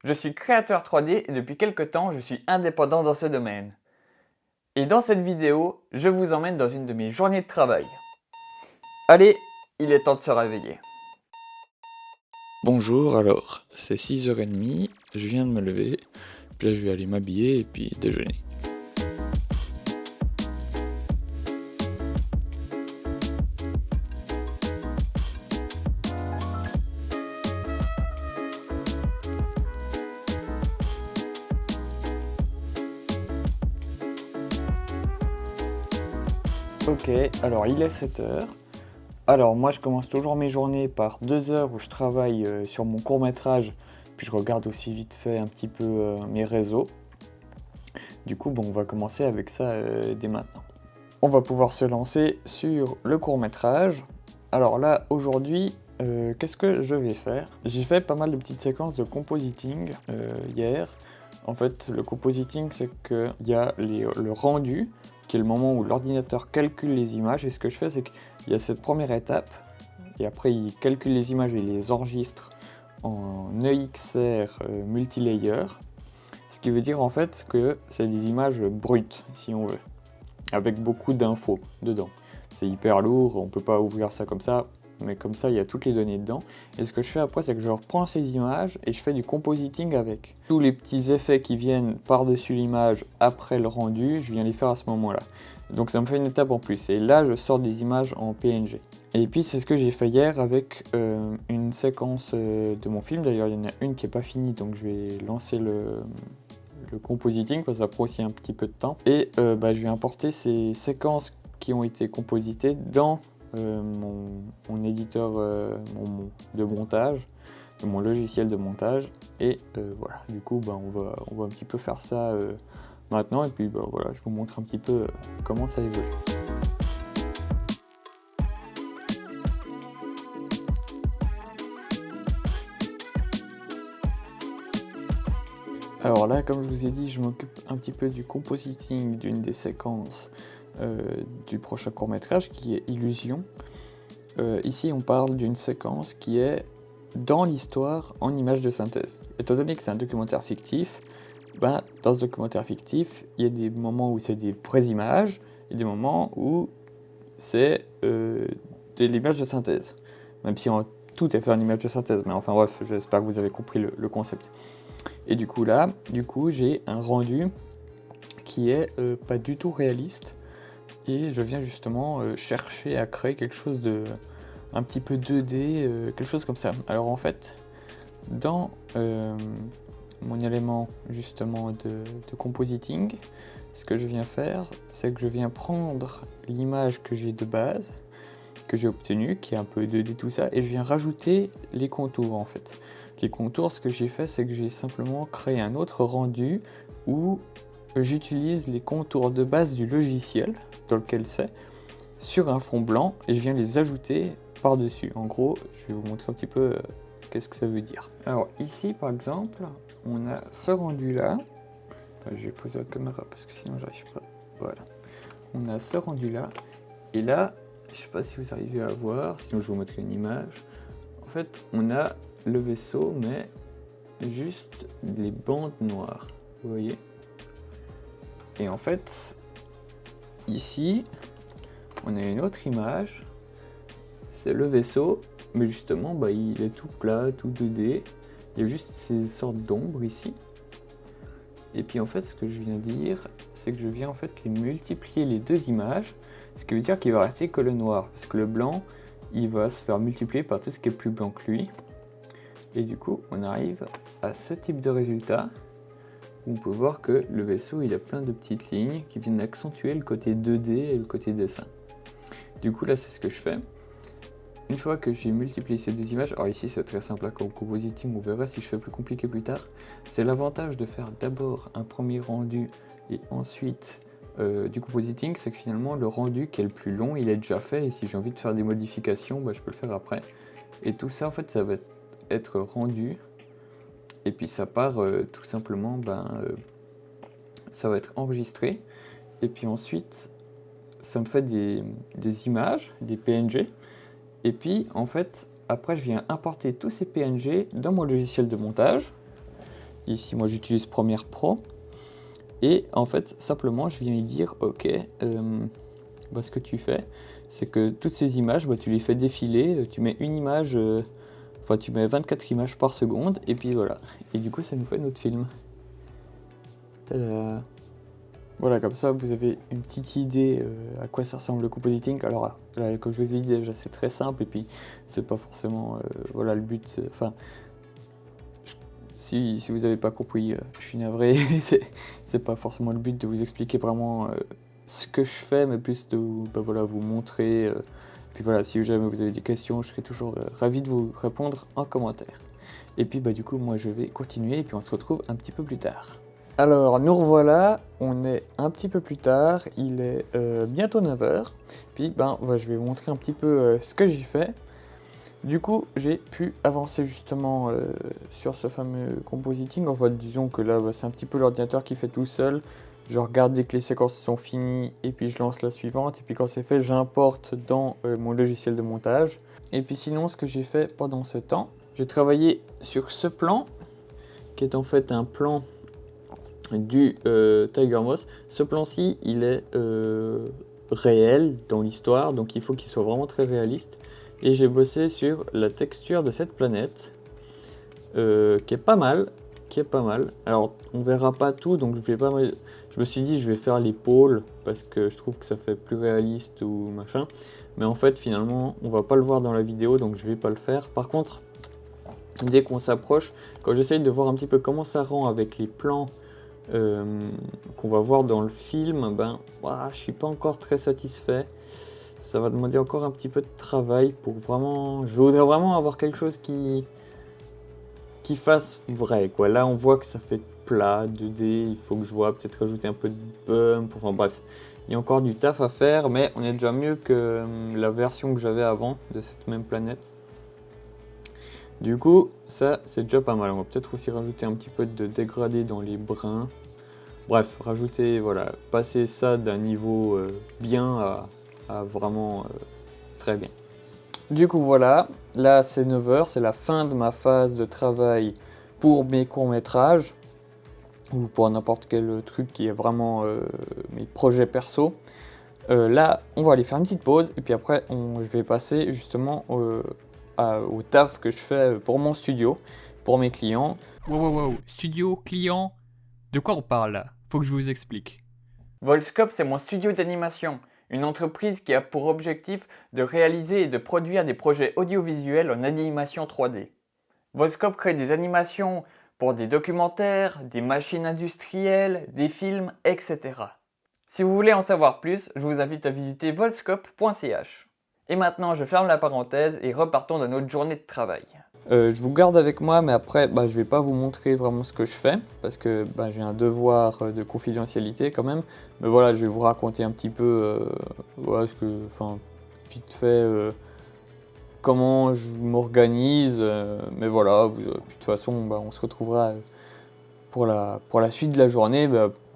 Je suis créateur 3D et depuis quelques temps, je suis indépendant dans ce domaine. Et dans cette vidéo, je vous emmène dans une de mes journées de travail. Allez, il est temps de se réveiller. Bonjour, alors c'est 6h30, je viens de me lever, puis là je vais aller m'habiller et puis déjeuner. Ok, alors il est 7h. Alors moi je commence toujours mes journées par 2 heures où je travaille sur mon court-métrage, puis je regarde aussi vite fait un petit peu mes réseaux. Du coup, on va commencer avec ça dès maintenant. On va pouvoir se lancer sur le court-métrage. Alors là, aujourd'hui, qu'est-ce que je vais faire? J'ai fait pas mal de petites séquences de compositing hier. En fait, le compositing, c'est qu'il y a le rendu, qui est le moment où l'ordinateur calcule les images. Et ce que je fais, c'est qu'il y a cette première étape, et après, il calcule les images et les enregistre en EXR multilayer. Ce qui veut dire en fait que c'est des images brutes, si on veut, avec beaucoup d'infos dedans. C'est hyper lourd, on peut pas ouvrir ça comme ça, mais comme ça il y a toutes les données dedans. Et ce que je fais après, c'est que je reprends ces images et je fais du compositing avec. Tous les petits effets qui viennent par-dessus l'image après le rendu, je viens les faire à ce moment-là. Donc ça me fait une étape en plus. Et là, je sors des images en PNG. Et puis c'est ce que j'ai fait hier avec une séquence de mon film. D'ailleurs, il y en a une qui n'est pas finie, donc je vais lancer le compositing, parce que ça prend aussi un petit peu de temps. Et je vais importer ces séquences qui ont été compositées dans mon éditeur de montage, de mon logiciel de montage. Et voilà, du coup, on va un petit peu faire ça maintenant. Et puis voilà, je vous montre un petit peu comment ça évolue. Alors là, comme je vous ai dit, je m'occupe un petit peu du compositing d'une des séquences du prochain court-métrage qui est Illusion. Ici, on parle d'une séquence qui est dans l'histoire en images de synthèse. Étant donné que c'est un documentaire fictif, dans ce documentaire fictif, il y a des moments où c'est des vraies images et des moments où c'est de l'image de synthèse. Même si tout est fait en image de synthèse, mais enfin bref, j'espère que vous avez compris le concept. Et du coup là, j'ai un rendu qui est pas du tout réaliste et je viens justement chercher à créer quelque chose de un petit peu 2D, quelque chose comme ça. Alors en fait, dans mon élément justement de compositing, ce que je viens faire, c'est que je viens prendre l'image que j'ai de base, que j'ai obtenue, qui est un peu 2D tout ça, et je viens rajouter les contours en fait. Les contours, ce que j'ai fait, c'est que j'ai simplement créé un autre rendu où j'utilise les contours de base du logiciel dans lequel c'est, sur un fond blanc, et je viens les ajouter par-dessus. En gros, je vais vous montrer un petit peu qu'est-ce que ça veut dire. Alors ici, par exemple, on a ce rendu-là. Je vais poser la caméra parce que sinon j'arrive pas. Voilà. On a ce rendu-là, et là, je sais pas si vous arrivez à voir, sinon je vous montrer une image. En fait, on a le vaisseau, mais juste les bandes noires, vous voyez. Et en fait, ici, on a une autre image, c'est le vaisseau, mais justement, il est tout plat, tout 2D, il y a juste ces sortes d'ombres ici. Et puis en fait, ce que je viens dire, c'est que je viens en fait les multiplier les deux images, ce qui veut dire qu'il va rester que le noir, parce que le blanc, il va se faire multiplier par tout ce qui est plus blanc que lui. Et du coup, on arrive à ce type de résultat, où on peut voir que le vaisseau, il a plein de petites lignes qui viennent accentuer le côté 2D et le côté dessin. Du coup, là, c'est ce que je fais. Une fois que j'ai multiplié ces deux images, alors ici c'est très simple, comme compositing, on verra si je fais plus compliqué plus tard. C'est l'avantage de faire d'abord un premier rendu et ensuite du compositing, c'est que finalement le rendu qui est le plus long, il est déjà fait, et si j'ai envie de faire des modifications, je peux le faire après. Et tout ça, en fait, ça va être rendu, et puis ça part tout simplement, ça va être enregistré, et puis ensuite, ça me fait des images, des PNG. Et puis, en fait, après, je viens importer tous ces PNG dans mon logiciel de montage. ici moi j'utilise Premiere Pro. Et en fait, simplement, je viens y dire, ok, ce que tu fais, c'est que toutes ces images, tu les fais défiler, tu mets une image, tu mets 24 images par seconde, et puis voilà. Et du coup, ça nous fait notre film. Tada. Voilà, comme ça, vous avez une petite idée à quoi ça ressemble le compositing. Alors là, comme je vous ai dit déjà, c'est très simple, et puis c'est pas forcément, le but, si vous n'avez pas compris, je suis navré, c'est pas forcément le but de vous expliquer vraiment ce que je fais, mais plus de vous montrer. Puis voilà, si jamais vous avez des questions, je serai toujours ravi de vous répondre en commentaire. Et puis du coup, moi je vais continuer et puis on se retrouve un petit peu plus tard. Alors nous revoilà, on est un petit peu plus tard, il est bientôt 9h. Puis je vais vous montrer un petit peu ce que j'ai fait. Du coup, j'ai pu avancer justement sur ce fameux compositing. En fait, disons que là, c'est un petit peu l'ordinateur qui fait tout seul. Je regarde dès que les séquences sont finies et puis je lance la suivante. Et puis quand c'est fait, j'importe dans mon logiciel de montage. Et puis sinon, ce que j'ai fait pendant ce temps, j'ai travaillé sur ce plan, qui est en fait un plan du Tiger Moss. Ce plan-ci, il est réel dans l'histoire, donc il faut qu'il soit vraiment très réaliste. Et j'ai bossé sur la texture de cette planète, qui est pas mal. Alors, on verra pas tout, donc je me suis dit, je vais faire les pôles, parce que je trouve que ça fait plus réaliste ou machin. Mais en fait, finalement, on va pas le voir dans la vidéo, donc je vais pas le faire. Par contre, dès qu'on s'approche, quand j'essaye de voir un petit peu comment ça rend avec les plans qu'on va voir dans le film, je suis pas encore très satisfait. Ça va demander encore un petit peu de travail pour vraiment... Je voudrais vraiment avoir quelque chose qui fasse vrai, quoi. Là, on voit que ça fait plat, 2D, il faut que je vois peut-être rajouter un peu de bump, enfin bref. Il y a encore du taf à faire, mais on est déjà mieux que la version que j'avais avant de cette même planète. Du coup, ça, c'est déjà pas mal. On va peut-être aussi rajouter un petit peu de dégradé dans les brins. Bref, rajouter, voilà, passer ça d'un niveau bien à vraiment très bien. Du coup voilà, là c'est 9h, c'est la fin de ma phase de travail pour mes courts-métrages ou pour n'importe quel truc qui est vraiment mes projets perso. Là on va aller faire une petite pause et puis après je vais passer justement au taf que je fais pour mon studio, pour mes clients. Wow, studio, client, de quoi on parle là? Faut que je vous explique. Volscope, c'est mon studio d'animation, une entreprise qui a pour objectif de réaliser et de produire des projets audiovisuels en animation 3D. Volscope crée des animations pour des documentaires, des machines industrielles, des films, etc. Si vous voulez en savoir plus, je vous invite à visiter volscope.ch. Et maintenant, je ferme la parenthèse et repartons dans notre journée de travail. Je vous garde avec moi, mais après, je vais pas vous montrer vraiment ce que je fais, parce que j'ai un devoir de confidentialité quand même. Mais voilà, je vais vous raconter un petit peu, vite fait, comment je m'organise. Mais voilà, de toute façon, on se retrouvera pour la suite de la journée,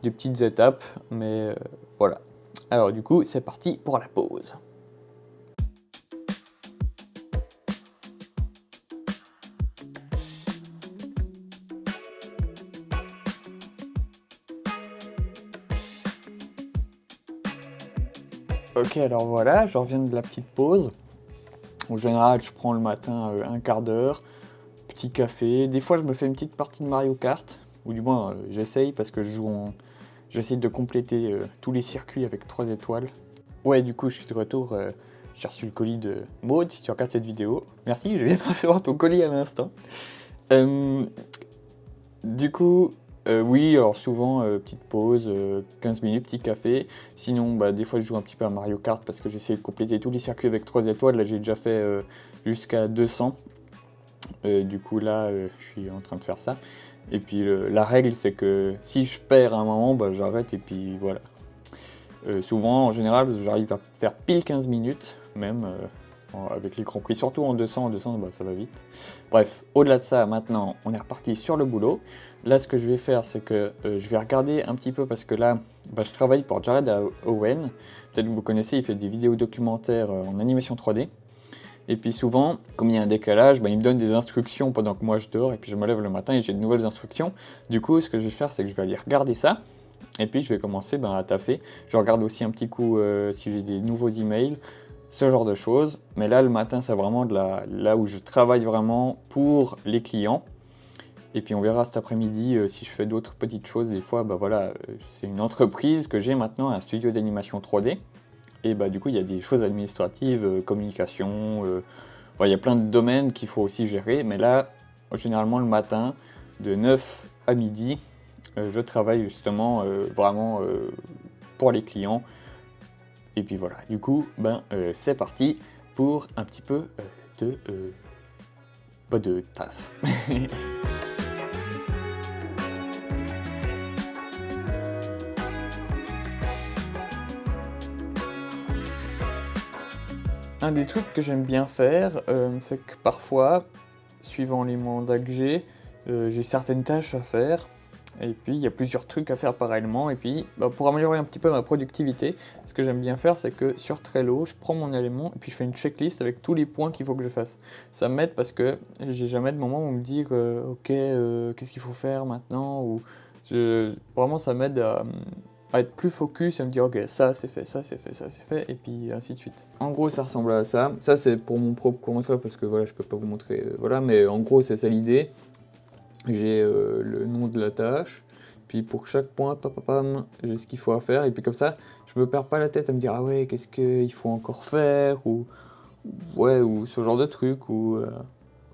des petites étapes, mais voilà. Alors du coup, c'est parti pour la pause. Ok, alors voilà, je reviens de la petite pause. En général, je prends le matin un quart d'heure, petit café. Des fois, je me fais une petite partie de Mario Kart, ou du moins, j'essaye parce que j'essaye de compléter tous les circuits avec 3 étoiles. Ouais, du coup, je suis de retour. J'ai reçu le colis de Maud, si tu regardes cette vidéo. Merci, je viens de recevoir ton colis à l'instant. Du coup... oui, alors souvent, petite pause, 15 minutes, petit café. Sinon, des fois, je joue un petit peu à Mario Kart parce que j'essaie de compléter tous les circuits avec 3 étoiles. Là, j'ai déjà fait jusqu'à 200. Du coup, là, je suis en train de faire ça. Et puis, la règle, c'est que si je perds à un moment, j'arrête et puis voilà. Souvent, en général, j'arrive à faire pile 15 minutes, même avec les grands prix. Surtout en 200, ça va vite. Bref, au-delà de ça, maintenant, on est reparti sur le boulot. Là, ce que je vais faire, c'est que je vais regarder un petit peu parce que là, je travaille pour Jared Owen. Peut-être que vous connaissez, il fait des vidéos documentaires en animation 3D. Et puis souvent, comme il y a un décalage, il me donne des instructions pendant que moi je dors, et puis je me lève le matin et j'ai de nouvelles instructions. Du coup, ce que je vais faire, c'est que je vais aller regarder ça, et puis je vais commencer à taffer. Je regarde aussi un petit coup si j'ai des nouveaux emails, ce genre de choses. Mais là, le matin, c'est vraiment là où je travaille vraiment pour les clients. Et puis on verra cet après-midi si je fais d'autres petites choses. Des fois, c'est une entreprise que j'ai maintenant, un studio d'animation 3D. Et du coup, il y a des choses administratives, communication, il y a plein de domaines qu'il faut aussi gérer. Mais là, généralement le matin, de 9 à midi, je travaille justement vraiment pour les clients. Et puis voilà, du coup, c'est parti pour un petit peu de taf. Un des trucs que j'aime bien faire, c'est que parfois, suivant les mandats que j'ai certaines tâches à faire, et puis il y a plusieurs trucs à faire parallèlement, et puis pour améliorer un petit peu ma productivité, ce que j'aime bien faire, c'est que sur Trello, je prends mon élément, et puis je fais une checklist avec tous les points qu'il faut que je fasse. Ça m'aide parce que j'ai jamais de moment où me dire ok, qu'est-ce qu'il faut faire maintenant, ou vraiment ça m'aide à être plus focus et à me dire ok, ça c'est fait, ça c'est fait, ça c'est fait, et puis ainsi de suite. En gros, ça ressemble à ça. Ça c'est pour mon propre compte parce que voilà, je peux pas vous montrer, mais en gros c'est ça l'idée. J'ai le nom de la tâche, puis pour chaque point, j'ai ce qu'il faut à faire, et puis comme ça, je me perds pas la tête à me dire ah ouais, qu'est-ce qu'il faut encore faire, ou ce genre de truc, ou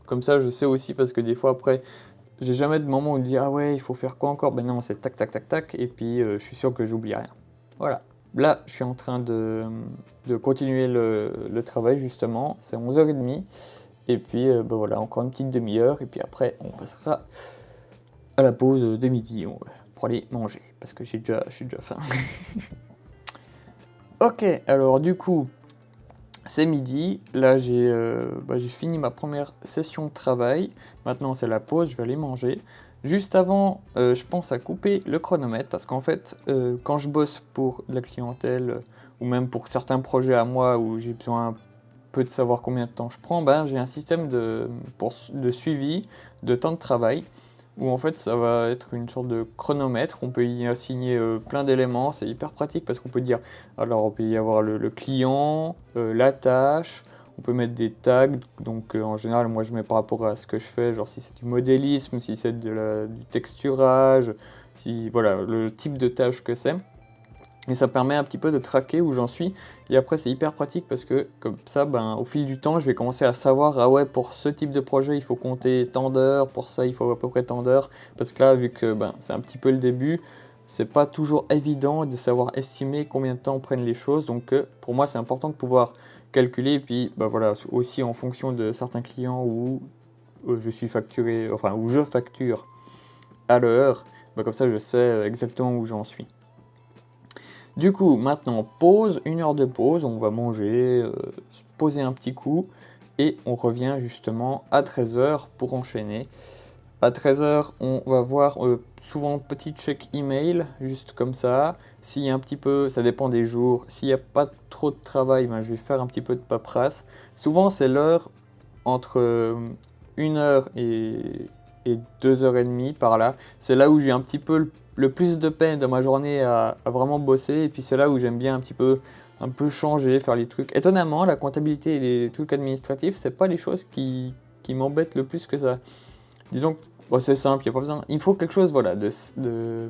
comme ça je sais aussi, parce que des fois après, j'ai jamais de moment où je me dis ah ouais, il faut faire quoi encore, non, c'est tac tac tac tac, et puis je suis sûr que j'oublie rien. Voilà. Là, je suis en train de continuer le travail justement, c'est 11h30. Et puis voilà, encore une petite demi-heure, et puis après on passera à la pause de midi pour aller manger, parce que je suis déjà faim. Ok, alors du coup, c'est midi, là j'ai fini ma première session de travail, maintenant c'est la pause, je vais aller manger. Juste avant, je pense à couper le chronomètre, parce qu'en fait, quand je bosse pour la clientèle, ou même pour certains projets à moi où j'ai besoin peu de savoir combien de temps je prends, j'ai un système de suivi de temps de travail, où en fait ça va être une sorte de chronomètre, on peut y assigner plein d'éléments, c'est hyper pratique parce qu'on peut dire, alors on peut y avoir le client, la tâche, on peut mettre des tags, donc en général moi je mets par rapport à ce que je fais, genre si c'est du modélisme, si c'est du texturage, si voilà le type de tâche que c'est. Et ça permet un petit peu de traquer où j'en suis. Et après, c'est hyper pratique parce que comme ça, au fil du temps, je vais commencer à savoir, ah ouais, pour ce type de projet, il faut compter tant d'heures, pour ça, il faut à peu près tant d'heures. Parce que là, vu que c'est un petit peu le début, c'est pas toujours évident de savoir estimer combien de temps prennent les choses. Donc pour moi, c'est important de pouvoir calculer. Et puis voilà, aussi en fonction de certains clients où je suis facturé, enfin où je facture à l'heure, comme ça, je sais exactement où j'en suis. Du coup, maintenant, pause, 1 heure de pause, on va manger, se poser un petit coup, et on revient justement à 13h pour enchaîner. À 13h, on va voir souvent petit check email, juste comme ça. S'il y a un petit peu, ça dépend des jours, s'il n'y a pas trop de travail, je vais faire un petit peu de paperasse. Souvent, c'est l'heure entre 1h et 2h30 par là. C'est là où j'ai un petit peu le plus de peine dans ma journée à vraiment bosser, et puis c'est là où j'aime bien un peu changer, faire les trucs. Étonnamment, la comptabilité et les trucs administratifs, c'est pas les choses qui m'embêtent le plus que ça. Disons que c'est simple, il n'y a pas besoin. Il me faut quelque chose de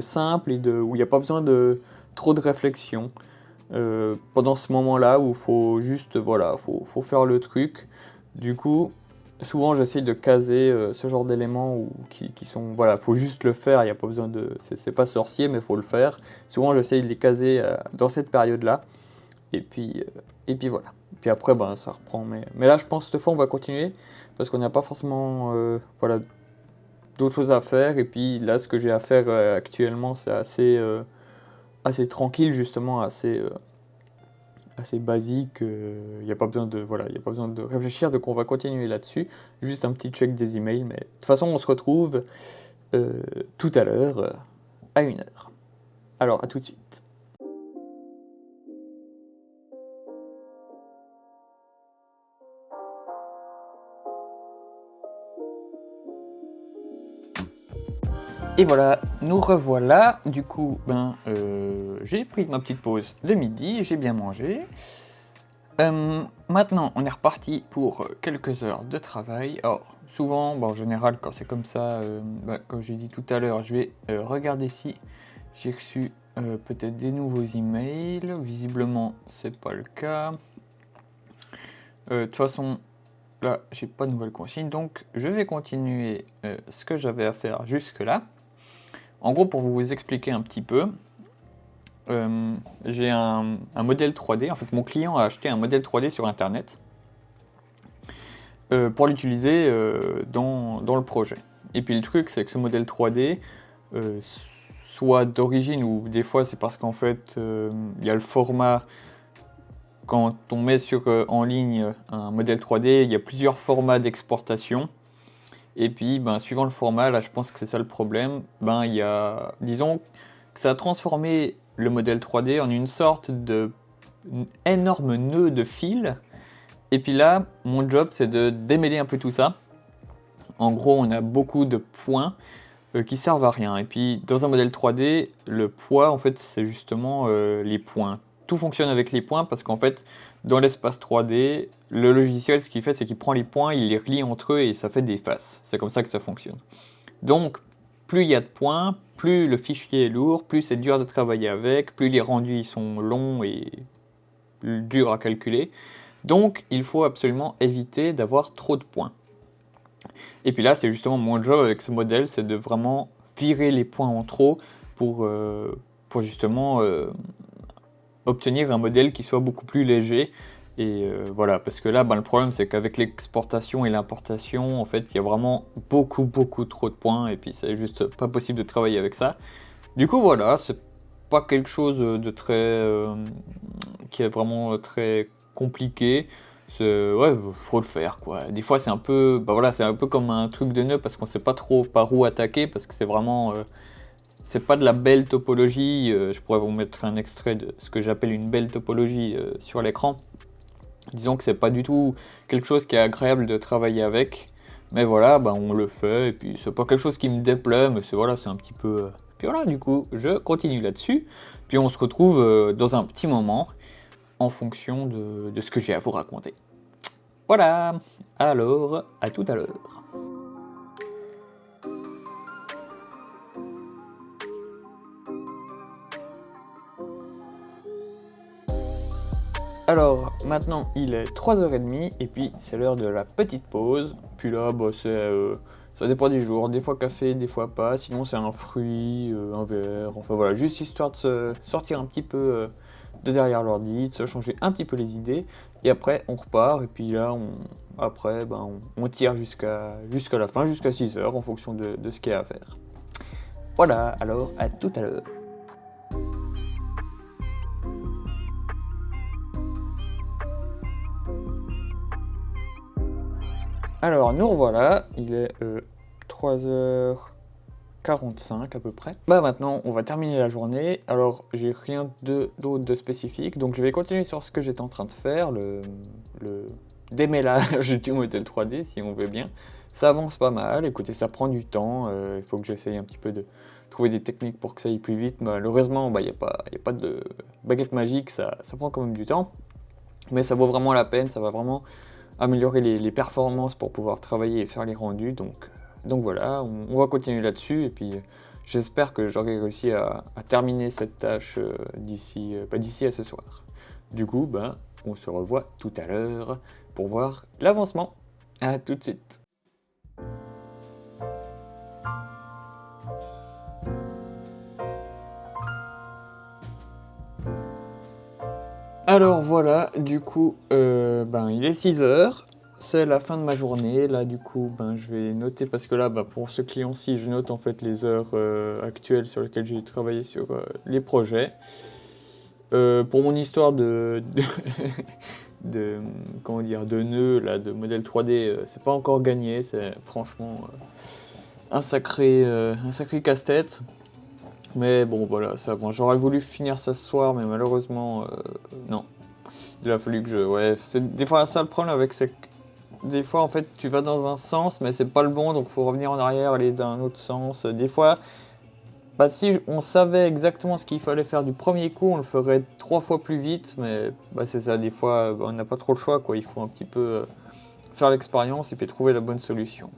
simple et où il n'y a pas besoin de trop de réflexion. Pendant ce moment-là où il faut juste faut faire le truc. Du coup, souvent j'essaye de caser ce genre d'éléments qui sont faut juste le faire, il n'y a pas besoin de c'est pas sorcier, mais il faut le faire. Souvent j'essaye de les caser dans cette période-là, et puis voilà. Puis après ça reprend, mais là je pense que cette fois on va continuer parce qu'on n'a pas forcément d'autres choses à faire, et puis là ce que j'ai à faire actuellement c'est assez tranquille, justement, assez basique. Il n'y a pas besoin de réfléchir, donc on va continuer là-dessus. Juste un petit check des emails, mais de toute façon on se retrouve tout à l'heure à 1h. Alors à tout de suite. Et voilà, nous revoilà. Du coup, j'ai pris ma petite pause de midi, j'ai bien mangé. Maintenant, on est reparti pour quelques heures de travail. Alors, souvent, en général, quand c'est comme ça, comme j'ai dit tout à l'heure, je vais regarder si j'ai reçu peut-être des nouveaux emails. Visiblement, c'est pas le cas. De toute façon, là, j'ai pas de nouvelles consignes, donc je vais continuer ce que j'avais à faire jusque-là. En gros, pour vous expliquer un petit peu, j'ai un modèle 3D. En fait, mon client a acheté un modèle 3D sur Internet pour l'utiliser dans le projet. Et puis le truc, c'est que ce modèle 3D, soit d'origine ou des fois c'est parce qu'en fait, il y a le format. Quand on met en ligne un modèle 3D, il y a plusieurs formats d'exportation. Et puis, suivant le format, là je pense que c'est ça le problème, il y a, disons, que ça a transformé le modèle 3D en une sorte de énorme nœud de fil. Et puis là, mon job, c'est de démêler un peu tout ça. En gros, on a beaucoup de points qui servent à rien. Et puis, dans un modèle 3D, le poids, en fait, c'est justement les points. Tout fonctionne avec les points parce qu'en fait, dans l'espace 3D, le logiciel, ce qu'il fait, c'est qu'il prend les points, il les relie entre eux et ça fait des faces. C'est comme ça que ça fonctionne. Donc, plus il y a de points, plus le fichier est lourd, plus c'est dur de travailler avec, plus les rendus sont longs et durs à calculer. Donc, il faut absolument éviter d'avoir trop de points. Et puis là, c'est justement mon job avec ce modèle, c'est de vraiment virer les points en trop pour justement obtenir un modèle qui soit beaucoup plus léger. Et voilà, parce que là, le problème, c'est qu'avec l'exportation et l'importation, en fait, il y a vraiment beaucoup trop de points, et puis c'est juste pas possible de travailler avec ça. Du coup, voilà, c'est pas quelque chose de très... qui est vraiment très compliqué. Ouais, faut le faire, quoi. Des fois, c'est un peu... c'est un peu comme un truc de nœud, parce qu'on sait pas trop par où attaquer, parce que c'est vraiment... c'est pas de la belle topologie, je pourrais vous mettre un extrait de ce que j'appelle une belle topologie sur l'écran. Disons que c'est pas du tout quelque chose qui est agréable de travailler avec, mais voilà, on le fait, et puis c'est pas quelque chose qui me déplaît, mais c'est un petit peu... Puis voilà, du coup, je continue là-dessus, puis on se retrouve dans un petit moment, en fonction de ce que j'ai à vous raconter. Voilà, alors, à tout à l'heure. Alors, maintenant, il est 3h30, et puis c'est l'heure de la petite pause. Puis là, ça dépend du jour, des fois café, des fois pas, sinon c'est un fruit, un verre, enfin voilà, juste histoire de se sortir un petit peu de derrière l'ordi, de se changer un petit peu les idées, et après on repart, et puis là, on tire jusqu'à la fin, jusqu'à 6h, en fonction de ce qu'il y a à faire. Voilà, alors à tout à l'heure. Alors, nous revoilà, il est 3h45 à peu près. Maintenant, on va terminer la journée. Alors, j'ai rien d'autre de spécifique, donc je vais continuer sur ce que j'étais en train de faire, le démêlage du modèle 3D, si on veut bien. Ça avance pas mal, écoutez, ça prend du temps, il faut que j'essaye un petit peu de trouver des techniques pour que ça aille plus vite. Malheureusement, il n'y a pas de baguette magique, ça prend quand même du temps. Mais ça vaut vraiment la peine, ça va vraiment améliorer les performances pour pouvoir travailler et faire les rendus. Donc voilà, on va continuer là-dessus, et puis j'espère que j'aurai réussi à terminer cette tâche d'ici à ce soir. Du coup, on se revoit tout à l'heure pour voir l'avancement. À tout de suite. Alors voilà, du coup, il est 6h, c'est la fin de ma journée. Là, du coup, je vais noter, parce que là, pour ce client-ci, je note en fait les heures actuelles sur lesquelles j'ai travaillé sur les projets. Pour mon histoire de nœud, là, de modèle 3D, c'est pas encore gagné, c'est franchement un sacré casse-tête. Mais bon, voilà, ça avance. J'aurais voulu finir ça ce soir, mais malheureusement, non. Il a fallu que c'est des fois ça le problème avec, c'est que des fois, en fait, tu vas dans un sens, mais c'est pas le bon, donc faut revenir en arrière, aller dans un autre sens. Des fois, Bah, si on savait exactement ce qu'il fallait faire du premier coup, on le ferait 3 fois plus vite, mais bah, c'est ça, des fois on n'a pas trop le choix, quoi. Il faut un petit peu faire l'expérience et puis trouver la bonne solution.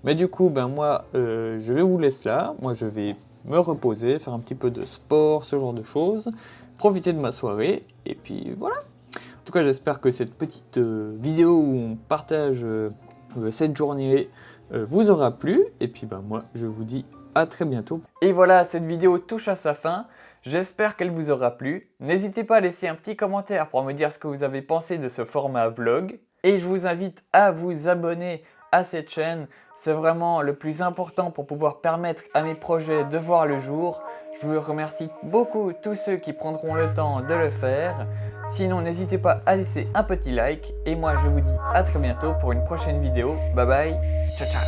Mais du coup, ben moi, je vais vous laisser là. Moi, je vais me reposer, faire un petit peu de sport, ce genre de choses, profiter de ma soirée, et puis voilà. En tout cas, j'espère que cette petite vidéo où on partage cette journée vous aura plu, et puis ben moi, je vous dis à très bientôt. Et voilà, cette vidéo touche à sa fin. J'espère qu'elle vous aura plu. N'hésitez pas à laisser un petit commentaire pour me dire ce que vous avez pensé de ce format vlog. Et je vous invite à vous abonner à cette chaîne. C'est vraiment le plus important pour pouvoir permettre à mes projets de voir le jour. Je vous remercie beaucoup tous ceux qui prendront le temps de le faire. Sinon, n'hésitez pas à laisser un petit like. Et moi, je vous dis à très bientôt pour une prochaine vidéo. Bye bye, ciao ciao.